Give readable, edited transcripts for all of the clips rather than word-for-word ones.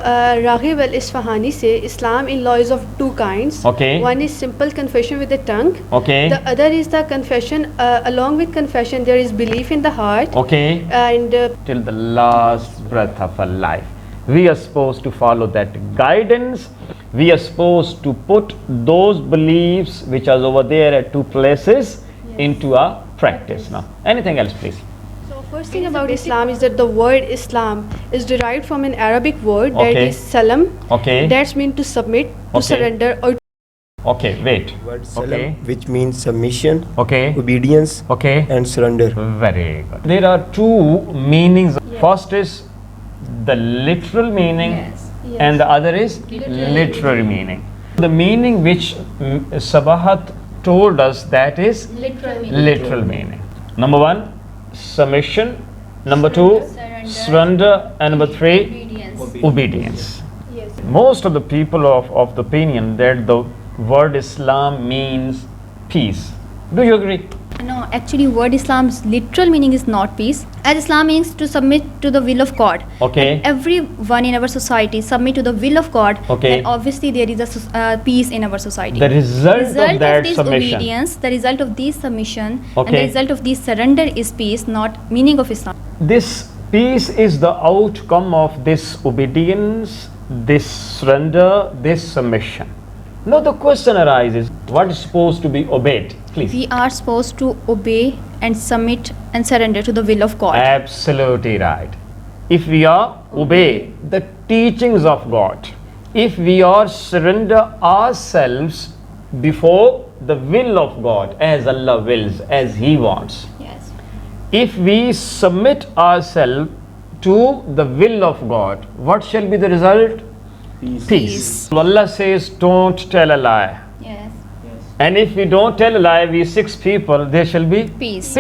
Raghib al-Isfahani say Islam in law is of two kinds. Okay. One is simple confession with the tongue. Okay. The other is the confession. Along with confession, there is belief in the heart. Okay. And Till the last breath of our life, we are supposed to follow that guidance. We are supposed to put those beliefs which are over there at two places into our practice. Now, anything else, please? first thing about Islam is that the word Islam is derived from an Arabic word that is salam. Okay. That's mean to submit, to surrender, or okay, wait. Word salam, which means submission, okay, obedience, okay, and surrender. Very good. There are two meanings. First is the literal meaning, and the other is literary meaning. The meaning which Sabahat told us, that is literal meaning. Number one, submission. Number two, surrender. And number three, obedience. Most of the people of the opinion that the word Islam means peace. Do you agree? No, actually word Islam's literal meaning is not peace, as Islam means to submit to the will of God. Okay. And everyone in our society submit to the will of God. Okay. Then obviously there is a peace in our society. The result of that this submission, obedience, the result of this submission, okay, and the result of this surrender is peace, not meaning of Islam. This peace is the outcome of this obedience, this surrender, this submission. Now the question arises, what is supposed to be obeyed? Please. We are supposed to obey and submit and surrender to the will of God. Absolutely right. If we are obey the teachings of God, if we are surrender ourselves before the will of God, as Allah wills, as He wants. Yes. If we submit ourselves to the will of God, what shall be the result? Peace. So Allah says, don't tell a lie. Yes. And if we don't tell a lie, we 6 people, there shall be Peace.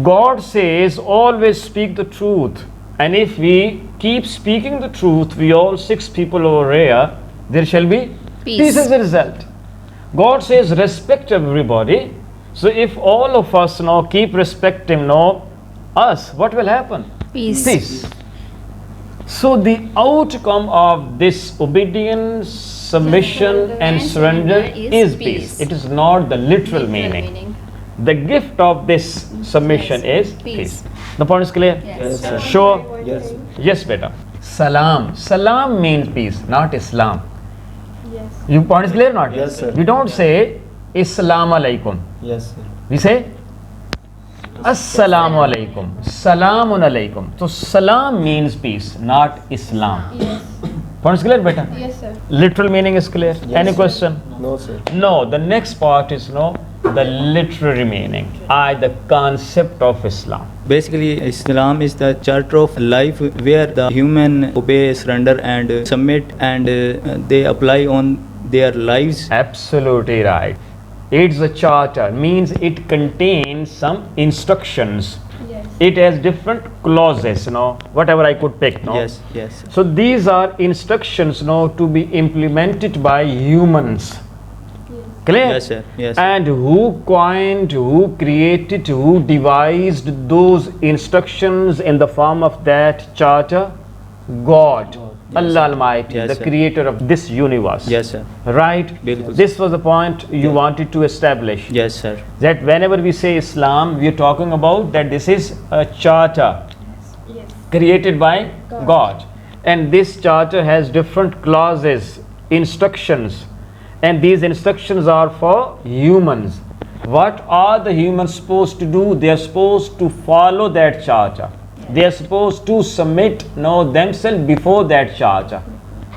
God says, always speak the truth. And if we keep speaking the truth, we all 6 people over here, there shall be peace as a result. God says, respect everybody. So if all of us now keep respecting us, what will happen? Peace. So the outcome of this obedience, submission and surrender is peace. It is not the literal meaning. The gift of this submission is peace. The point is clear? Yes, sir. Sure? Yes. Yes, beta. Salam. Salam means peace, not Islam. yes. Your point is clear or not? Yes, sir. We don't say Islam alaikum. Yes, sir. We say Assalamu alaikum, Salamun alaikum. So salam means peace, not Islam. Yes. Point is clear, beta? Yes, sir. Literal meaning is clear. Yes, Any sir. question? No, sir. No. The next part is the literary meaning, the concept of Islam. Basically, Islam is the charter of life where the human obey, surrender and submit, and they apply on their lives. Absolutely right. It's a charter, means it contains some instructions. Yes. It has different clauses, whatever I could pick. Yes. So these are instructions, to be implemented by humans. Clear? Yes, sir. Yes. And who coined, who created, who devised those instructions in the form of that charter? God. Allah Almighty, Yes, the sir. creator of this universe. Yes, sir. Right? Bilkul. This was the point you wanted to establish. Yes, sir. That whenever we say Islam, we are talking about that this is a charter Yes. created by God. And this charter has different clauses, instructions. And these instructions are for humans. What are the humans supposed to do? They are supposed to follow that charter. They are supposed to submit themselves before that charter.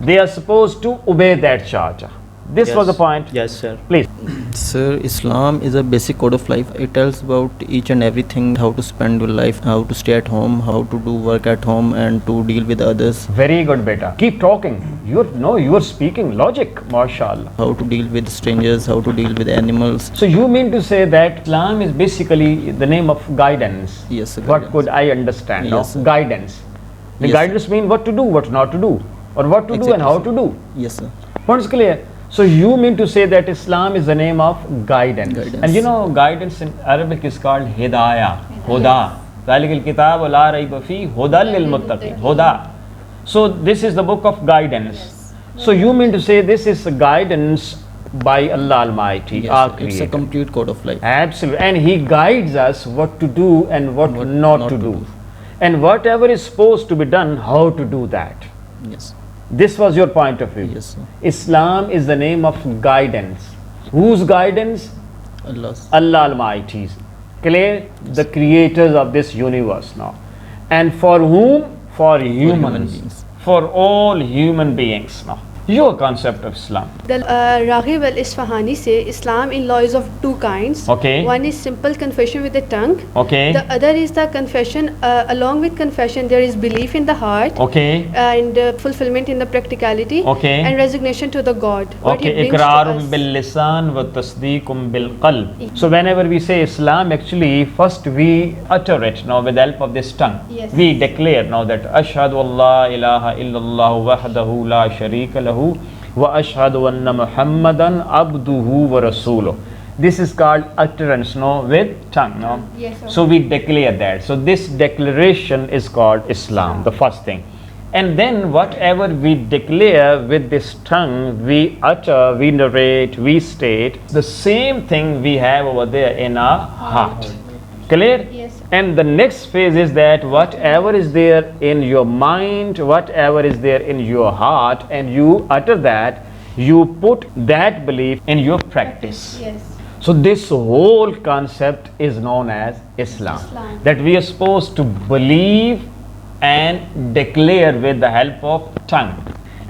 They are supposed to obey that charter. This was the point. Yes, sir. Please. Sir, Islam is a basic code of life. It tells about each and everything, how to spend your life, how to stay at home, how to do work at home, and to deal with others. Very good, beta. Keep talking. You are speaking logic, mashallah. How to deal with strangers, how to deal with animals. So you mean to say that Islam is basically the name of guidance? Yes, sir. What guidance. could I understand? Yes, sir. Guidance. The Yes, guidance means what to do, what not to do, or what to do and Exactly, how sir. to do. Yes, sir. Point is clear. So you mean to say that Islam is the name of guidance. Guidance. And guidance in Arabic is called hidayah, huda. ذَلِكَ الْكِتَابُ لَا رَيْبَ فِيهِ هُدًى لِلْمُتَّقِينَ. Huda. So this is the book of guidance. So you mean to say this is a guidance by Allah Almighty, Yes, our it's Creator. a complete code of life. Absolutely. And He guides us what to do and what not to do. And whatever is supposed to be done, how to do that. Yes. This was your point of view. Yes, sir. Islam is the name of guidance. Whose guidance? Allah's. Allah Almighty's. Clear? The creators of this universe now. And for whom? For humans. beings. For all human beings now. Your concept of Islam. The Raghib al-Isfahani say Islam in law is of two kinds. Okay. One is simple confession with the tongue. Okay. The other is the confession. Along with confession, there is belief in the heart. Okay. And fulfillment in the practicality. Okay. And resignation to the God. What He Okay, brings to iqrarum us. bil lisan wa tasdeequm bil qalb. So whenever we say Islam, actually first we utter it now with the help of this tongue. Yes. We declare now that ashhadu an la ilaha illallah wahdahu la sharika lahu wa ashhadu anna muhammadan abduhu wa rasuluh. This is called utterance no with tongue no. Yes, sir. So we declare that. So this declaration is called Islam, the first thing. And then whatever we declare with this tongue, we utter, we narrate, we state, the same thing we have over there in our heart. Clear? Yes, sir. And the next phase is that whatever is there in your mind, whatever is there in your heart, and you utter that, you put that belief in your practice. Yes. So this whole concept is known as Islam. Islam. That we are supposed to believe and declare with the help of tongue.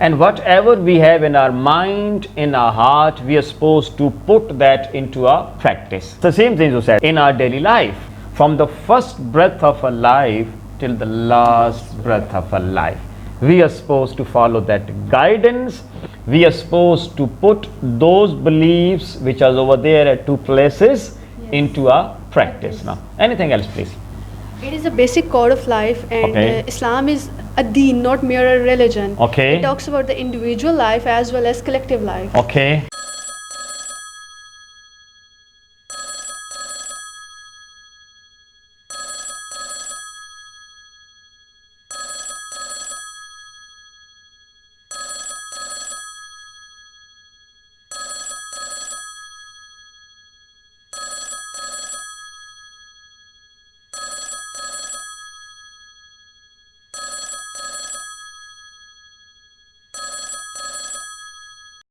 And whatever we have in our mind, in our heart, we are supposed to put that into our practice. The same thing you said in our daily life. From the first breath of our life till the last breath of our life, we are supposed to follow that guidance. We are supposed to put those beliefs which are over there at two places into our practice. Now, anything else, please? It is a basic code of life, and Okay. Islam is a deen, not mere a religion. Okay. It talks about the individual life as well as collective life. Okay.